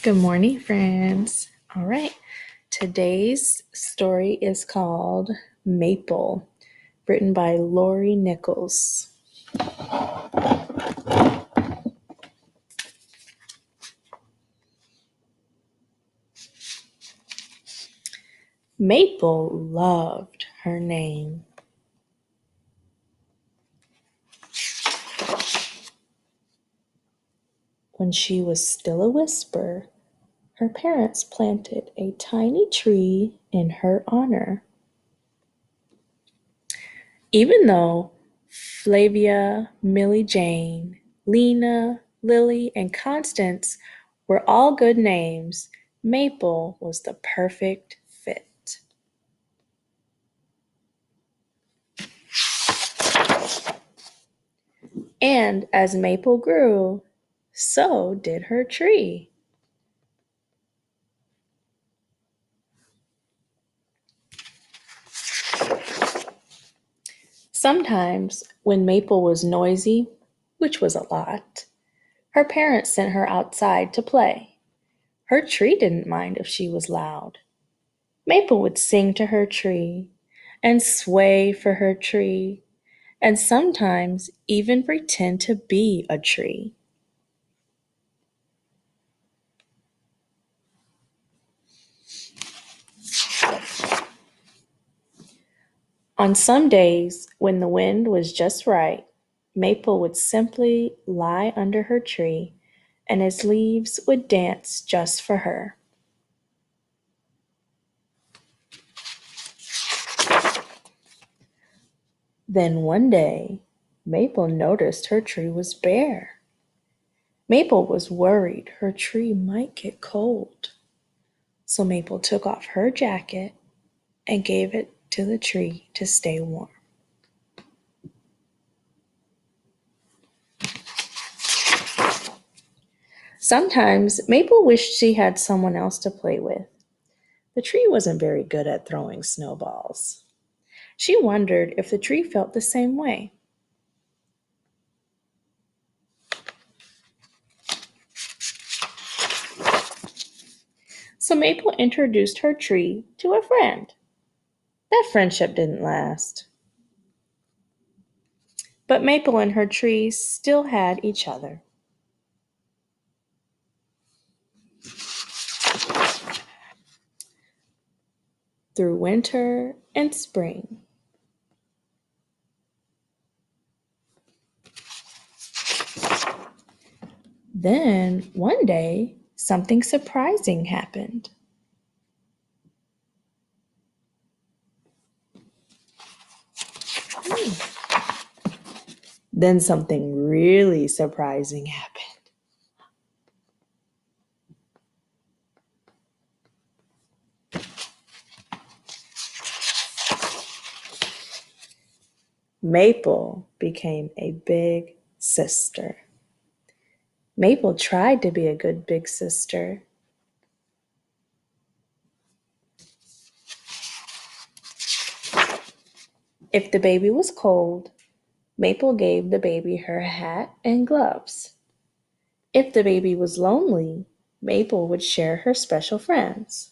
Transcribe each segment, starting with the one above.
Good morning, friends. All right. Today's story is called Maple, written by Lori Nichols. Maple loved her name. When she was still a whisper, her parents planted a tiny tree in her honor. Even though Flavia, Millie Jane, Lena, Lily, and Constance were all good names, Maple was the perfect fit. And as Maple grew, so did her tree. Sometimes, when Maple was noisy, which was a lot, her parents sent her outside to play. Her tree didn't mind if she was loud. Maple would sing to her tree and sway for her tree and sometimes even pretend to be a tree. On some days when the wind was just right, Maple would simply lie under her tree and its leaves would dance just for her. Then one day, Maple noticed her tree was bare. Maple was worried her tree might get cold. So Maple took off her jacket and gave it to the tree to stay warm. Sometimes Maple wished she had someone else to play with. The tree wasn't very good at throwing snowballs. She wondered if the tree felt the same way. So Maple introduced her tree to a friend. That friendship didn't last. But Maple and her tree still had each other. Through winter and spring. Then, one day, something surprising happened. Then something really surprising happened. Maple became a big sister. Maple tried to be a good big sister. If the baby was cold, Maple gave the baby her hat and gloves. If the baby was lonely, Maple would share her special friends.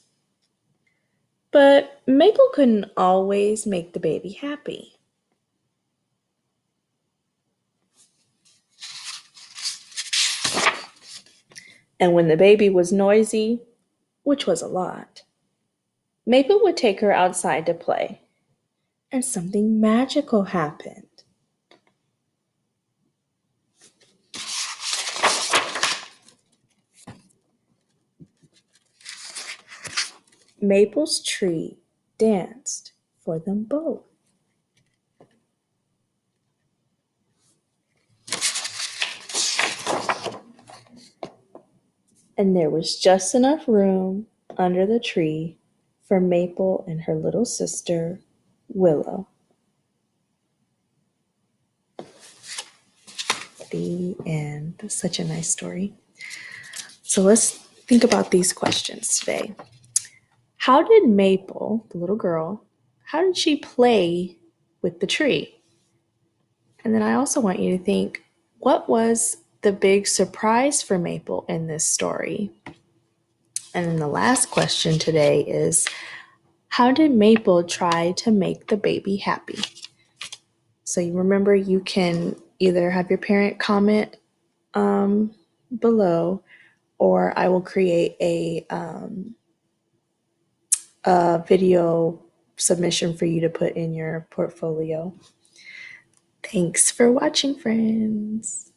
But Maple couldn't always make the baby happy. And when the baby was noisy, which was a lot, Maple would take her outside to play. And something magical happened. Maple's tree danced for them both. And there was just enough room under the tree for Maple and her little sister, Willow. The end. Such a nice story. So let's think about these questions today. How did Maple, the little girl, how did she play with the tree? And then I also want you to think, what was the big surprise for Maple in this story? And then the last question today is, how did Maple try to make the baby happy? So you remember, you can either have your parent comment below, or I will create a video submission for you to put in your portfolio. Thanks for watching, friends.